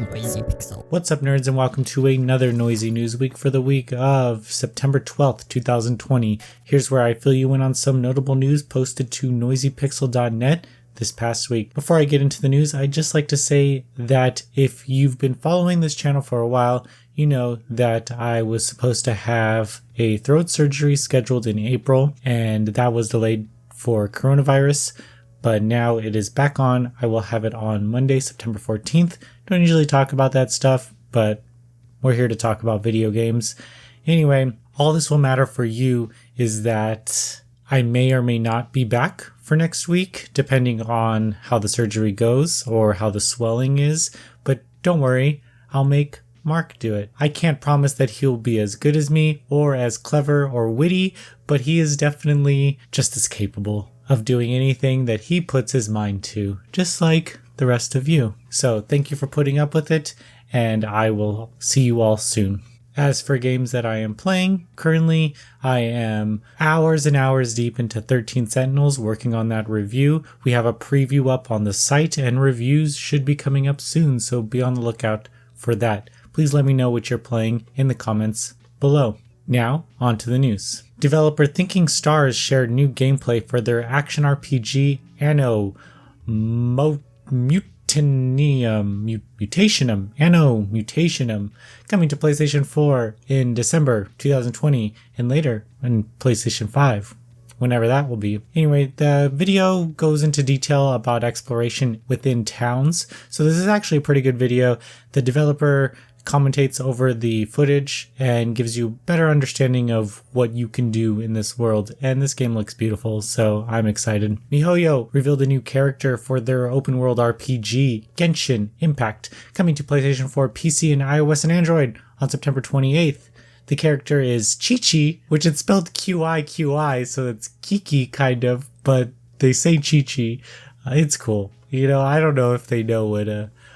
Noisy Pixel. What's up, nerds, and welcome to another Noisy News Week for the week of September 12th, 2020. Here's where I fill you in on some notable news posted to noisypixel.net this past week. Before I get into the news, I'd just like to say that if you've been following this channel for a while, you know that I was supposed to have a throat surgery scheduled in April, and that was delayed for coronavirus. But now it is back on. I will have it on Monday, September 14th. Don't usually talk about that stuff, but we're here to talk about video games. Anyway, all this will matter for you is that I may or may not be back for next week, depending on how the surgery goes or how the swelling is. But don't worry, I'll make Mark do it. I can't promise that he'll be as good as me or as clever or witty, but he is definitely just as capable of doing anything that he puts his mind to, just like the rest of you. So thank you for putting up with it, and I will see you all soon. As for games that I am playing, currently I am hours and hours deep into 13 Sentinels working on that review. We have a preview up on the site, and reviews should be coming up soon, so be on the lookout for that. Please let me know what you're playing in the comments below. Now, on to the news. Developer Thinking Stars shared new gameplay for their action RPG Anno Mutationum, coming to PlayStation 4 in December 2020 and later on PlayStation 5, whenever that will be. Anyway, the video goes into detail about exploration within towns, so this is actually a pretty good video. The developer commentates over the footage and gives you a better understanding of what you can do in this world, and this game looks beautiful, so I'm excited. MiHoYo revealed a new character for their open world RPG, Genshin Impact, coming to PlayStation 4, PC, and iOS and Android on September 28th. The character is Chi-Chi, which is spelled Q-I-Q-I, so it's Kiki kind of, but they say Chi-Chi. It's cool. You know, I don't know if they know what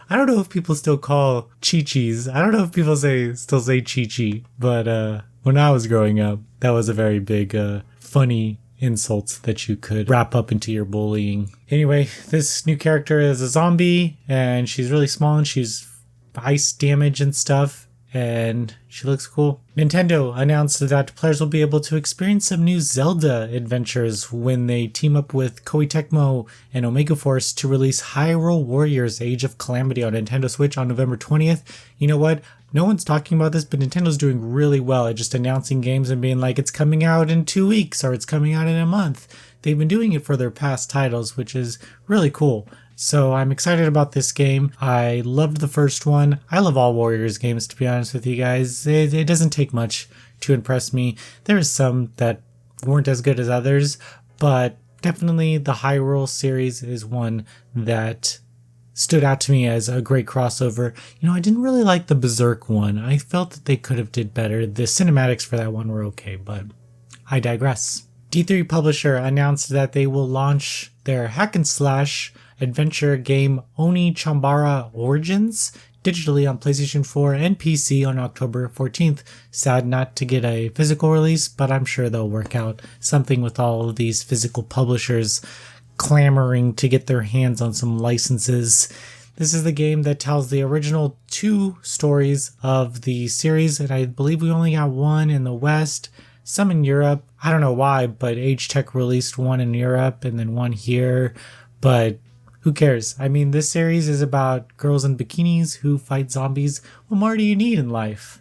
I don't know if people still call Chi-Chis. I don't know if people still say Chi-Chi, but when I was growing up, that was a very big, funny insult that you could wrap up into your bullying. Anyway, this new character is a zombie, and she's really small, and she's ice damage and stuff, and she looks cool. Nintendo announced that players will be able to experience some new Zelda adventures when they team up with Koei Tecmo and Omega Force to release Hyrule Warriors Age of Calamity on Nintendo Switch on November 20th. You know what? No one's talking about this, but Nintendo's doing really well at just announcing games and being like, it's coming out in 2 weeks or it's coming out in a month. They've been doing it for their past titles, which is really cool. So I'm excited about this game. I loved the first one. I love all Warriors games, to be honest with you guys. It doesn't take much to impress me. There are some that weren't as good as others, but definitely the Hyrule series is one that stood out to me as a great crossover. You know, I didn't really like the Berserk one. I felt that they could have did better. The cinematics for that one were okay, but I digress. D3 Publisher announced that they will launch their hack and slash adventure game Oni Chambara Origins digitally on PlayStation 4 and PC on October 14th. Sad not to get a physical release, but I'm sure they'll work out something with all of these physical publishers clamoring to get their hands on some licenses. This is the game that tells the original 2 stories of the series, and I believe we only got one in the West, some in Europe. I don't know why, but Age Tech released one in Europe and then one here, but who cares? I mean, this series is about girls in bikinis who fight zombies. What more do you need in life?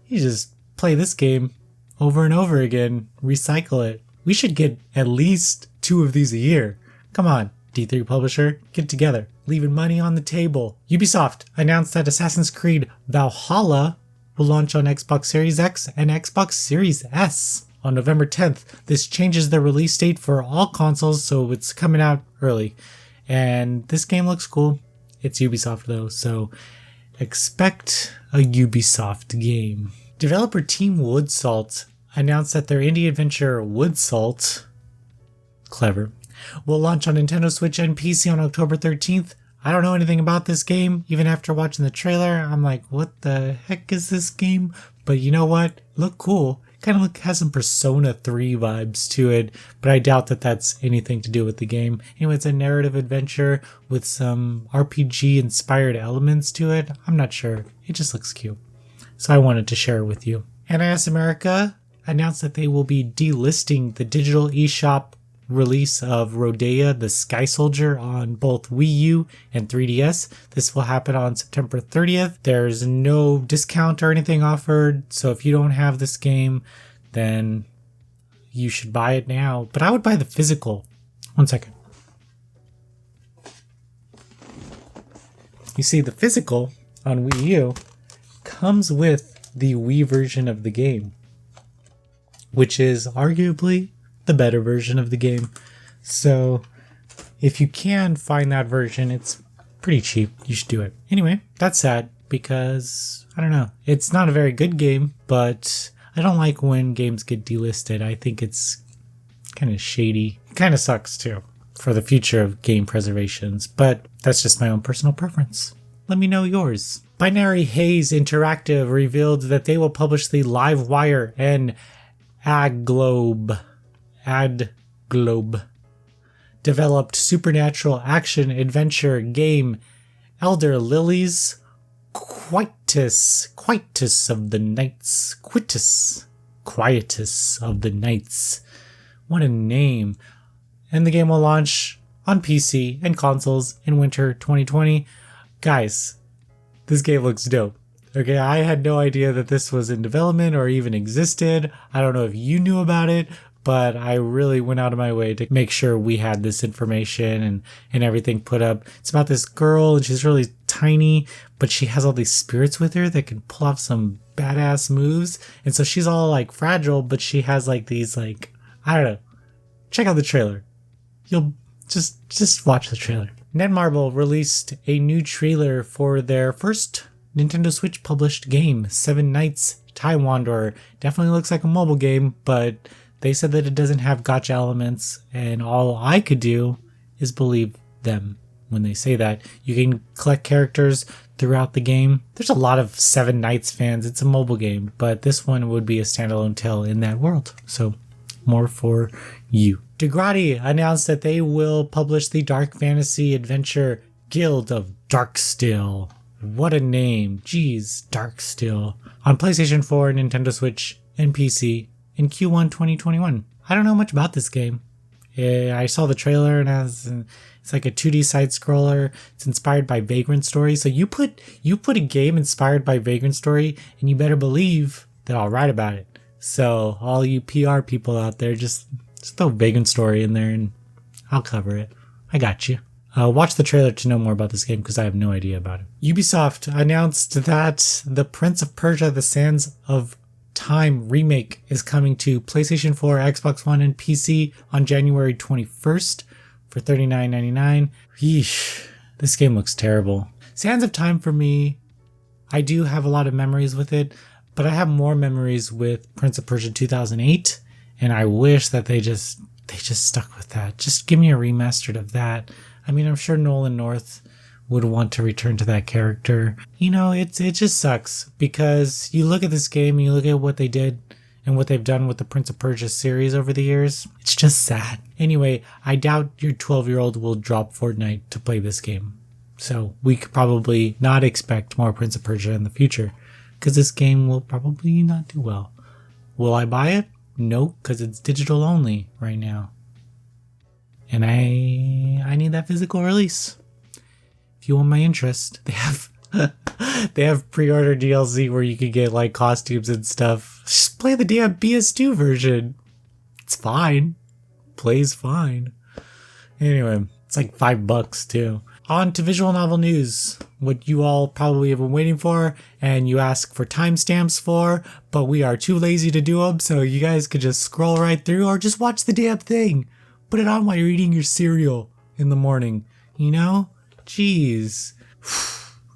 You just play this game over and over again, recycle it. We should get at least 2 of these a year. Come on, D3 Publisher, get together. Leaving money on the table. Ubisoft announced that Assassin's Creed Valhalla will launch on Xbox Series X and Xbox Series S on November 10th. This changes the release date for all consoles, so it's coming out early. And this game looks cool. It's Ubisoft though, so expect a Ubisoft game. Developer Team Woodsalt announced that their indie adventure Woodsalt, clever, will launch on Nintendo Switch and PC on October 13th. I don't know anything about this game. Even after watching the trailer, I'm like, what the heck is this game? But you know what? Look cool. Kind of has some Persona 3 vibes to it, but I doubt that that's anything to do with the game. Anyway, it's a narrative adventure with some RPG-inspired elements to it. I'm not sure. It just looks cute. So I wanted to share it with you. NIS America announced that they will be delisting the digital eShop release of Rodea the Sky Soldier on both Wii U and 3DS. This will happen on September 30th. There's no discount or anything offered, so if you don't have this game, then you should buy it now. But I would buy the physical. One second. You see, the physical on Wii U comes with the Wii version of the game, which is arguably the better version of the game. So if you can find that version, it's pretty cheap. You should do it. Anyway, that's sad because, I don't know, it's not a very good game, but I don't like when games get delisted. I think it's kind of shady. It kind of sucks too for the future of game preservations, but that's just my own personal preference. Let me know yours. Binary Haze Interactive revealed that they will publish the Livewire and Ad Globe developed supernatural action adventure game Elder Lilies Quietus of the Nights. Quietus of the Nights. What a name. And the game will launch on PC and consoles in winter 2020. Guys, this game looks dope. Okay, I had no idea that this was in development or even existed. I don't know if you knew about it, but I really went out of my way to make sure we had this information and everything put up. It's about this girl, and she's really tiny, but she has all these spirits with her that can pull off some badass moves. And so she's all like fragile, but she has like these like, I don't know. Check out the trailer. You'll just watch the trailer. Netmarble released a new trailer for their first Nintendo Switch published game, Seven Nights Taiwan Door. Definitely looks like a mobile game, but they said that it doesn't have gacha elements, and all I could do is believe them when they say that. You can collect characters throughout the game. There's a lot of Seven Nights fans. It's a mobile game, but this one would be a standalone tale in that world. So more for you. Degrati announced that they will publish the dark fantasy adventure Guild of Darkstill. What a name. Jeez, Darkstill. On PlayStation 4, Nintendo Switch, and PC in Q1 2021. I don't know much about this game. I saw the trailer and it's like a 2D side scroller. It's inspired by Vagrant Story. So you put a game inspired by Vagrant Story, and you better believe that I'll write about it. So all you PR people out there, just throw Vagrant Story in there and I'll cover it. I got you. Watch the trailer to know more about this game because I have no idea about it. Ubisoft announced that the Prince of Persia: The Sands of Time remake is coming to PlayStation 4, Xbox One, and PC on January 21st for $39.99. Yeesh, this game looks terrible. Sands of Time for me, I do have a lot of memories with it, but I have more memories with Prince of Persia 2008, and I wish that they just stuck with that. Just give me a remastered of that. I mean, I'm sure Nolan North would want to return to that character. You know, it just sucks because you look at this game and you look at what they did and what they've done with the Prince of Persia series over the years. It's just sad. Anyway, I doubt your 12-year-old will drop Fortnite to play this game. So we could probably not expect more Prince of Persia in the future because this game will probably not do well. Will I buy it? No, because it's digital only right now. And I need that physical release. If you want my interest, they have pre-order DLC where you can get like costumes and stuff. Just play the damn PS2 version. It's fine. Plays fine. Anyway, it's like $5 too. On to visual novel news. What you all probably have been waiting for and you ask for timestamps for, but we are too lazy to do them, so you guys could just scroll right through or just watch the damn thing. Put it on while you're eating your cereal in the morning. You know? Jeez.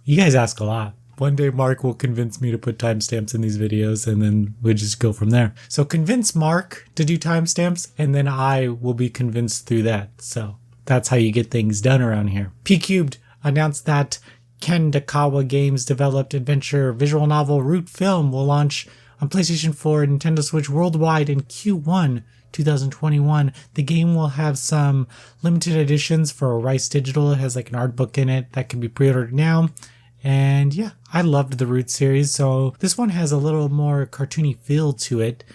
You guys ask a lot. One day Mark will convince me to put timestamps in these videos and then we'll just go from there. So convince Mark to do timestamps and then I will be convinced through that. So that's how you get things done around here. P-Cubed announced that Kendakawa Games developed adventure visual novel Root Film will launch on PlayStation 4 and Nintendo Switch worldwide in Q1 2021. The game will have some limited editions for Rice Digital. It has like an art book in it that can be pre-ordered now. And yeah, I loved the Root series, so this one has a little more cartoony feel to it,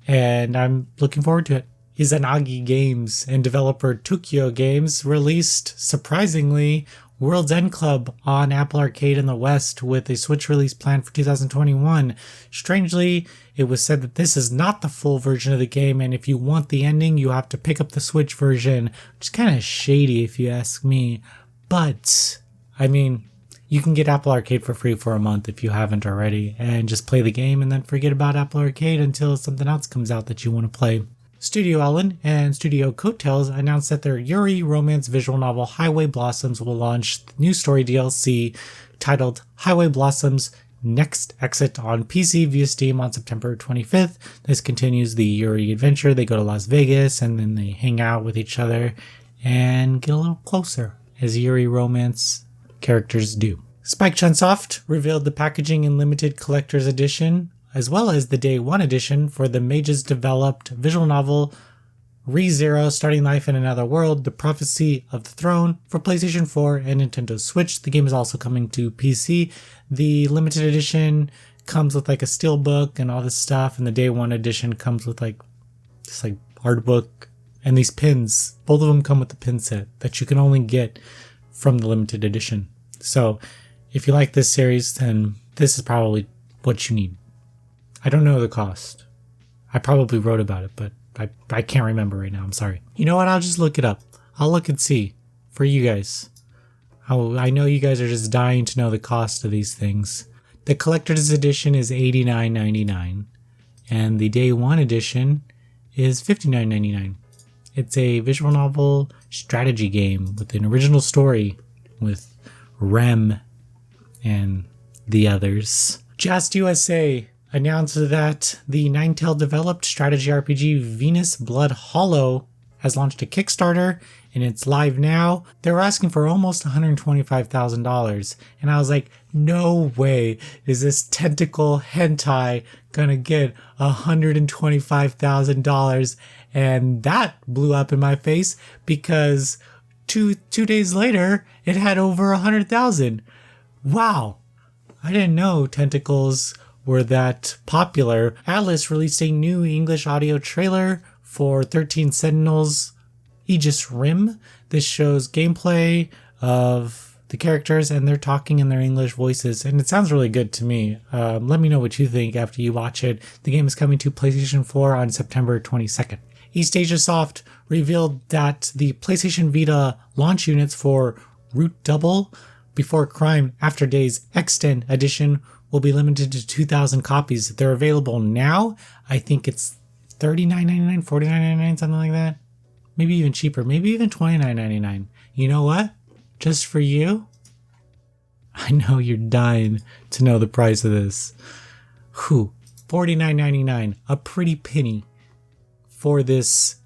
and I'm looking forward to it. Izanagi Games and developer Tokyo Games released, surprisingly, World's End Club on Apple Arcade in the West with a Switch release planned for 2021. Strangely, it was said that this is not the full version of the game, and if you want the ending, you have to pick up the Switch version, which is kind of shady if you ask me. But, I mean, you can get Apple Arcade for free for a month if you haven't already, and just play the game and then forget about Apple Arcade until something else comes out that you want to play. Studio Ellen and Studio Coattails announced that their Yuri romance visual novel Highway Blossoms will launch new story DLC titled Highway Blossoms Next Exit on PC via Steam on September 25th. This continues the Yuri adventure. They go to Las Vegas and then they hang out with each other and get a little closer, as Yuri romance characters do. Spike Chunsoft revealed the packaging in limited collector's edition, as well as the Day 1 edition for the Mages developed visual novel ReZero Starting Life in Another World, The Prophecy of the Throne for PlayStation 4 and Nintendo Switch. The game is also coming to PC. The limited edition comes with like a steelbook and all this stuff, and the Day 1 edition comes with like this like art book and these pins. Both of them come with the pin set that you can only get from the limited edition. So if you like this series, then this is probably what you need. I don't know the cost. I probably wrote about it, but I can't remember right now. I'm sorry. You know what? I'll just look it up. I'll look and see for you guys. I know you guys are just dying to know the cost of these things. The collector's edition is $89.99, and the Day 1 edition is $59.99. It's a visual novel strategy game with an original story with Rem and the others. Just USA announced that the Ninetale developed strategy RPG Venus Blood Hollow has launched a Kickstarter and it's live now. They were asking for almost $125,000, and I was like, no way is this tentacle hentai gonna get $125,000. And that blew up in my face because two days later it had over 100,000. Wow, I didn't know tentacles were that popular. Atlas released a new English audio trailer for 13 Sentinels Aegis Rim. This shows gameplay of the characters and they're talking in their English voices, and it sounds really good to me. Let me know what you think after you watch it. The game is coming to PlayStation 4 on September 22nd. East Asia Soft revealed that the PlayStation Vita launch units for Root Double Before Crime After Days Extend Edition will be limited to 2,000 copies. They're available now. I think it's $39.99, $49.99, something like that. Maybe even cheaper, maybe even $29.99. You know what? Just for you, I know you're dying to know the price of this. $49.99, a pretty penny for this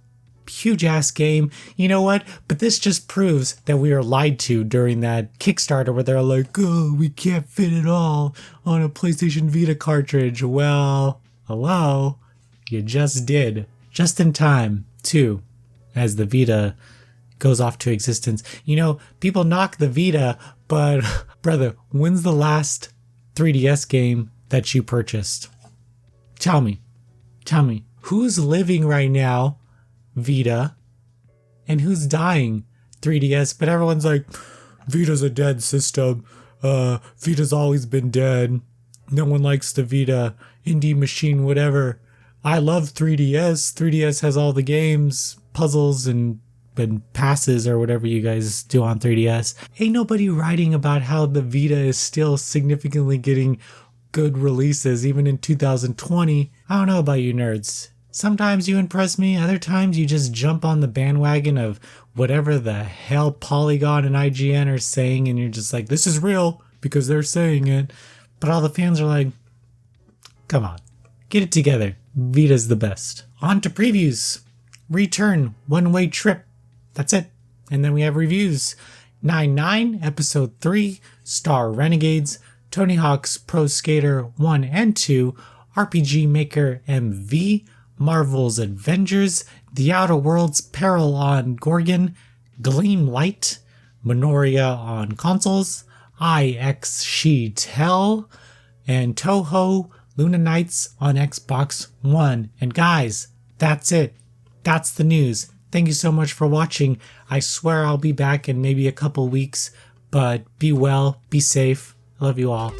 huge ass game. You know what? But this just proves that we are lied to during that Kickstarter where they're like, oh, we can't fit it all on a PlayStation Vita cartridge. Well, hello, you just did. Just in time, too, as the Vita goes off to existence. You know, people knock the Vita, but brother, when's the last 3DS game that you purchased? Tell me, who's living right now Vita and who's dying 3DS? But everyone's like, Vita's a dead system. Vita's always been dead. No one likes the Vita. Indie machine, whatever. I love 3DS. 3DS has all the games, puzzles, and passes or whatever you guys do on 3DS. Ain't nobody writing about how the Vita is still significantly getting good releases even in 2020. I don't know about you nerds. Sometimes you impress me, other times you just jump on the bandwagon of whatever the hell Polygon and IGN are saying, and you're just like, this is real because they're saying it. But all the fans are like, come on, get it together. Vita's the best. On to previews. Return, One-Way Trip. That's it. And then we have reviews. 9-9, Episode 3, Star Renegades, Tony Hawk's Pro Skater 1 and 2, RPG Maker MV, Marvel's Avengers, The Outer Worlds Peril on Gorgon, Gleam Light, Minoria on consoles, IX She Tell, and Toho Luna Nights on Xbox One. And guys, that's it. That's the news. Thank you so much for watching. I swear I'll be back in maybe a couple weeks, but be well, be safe. I love you all.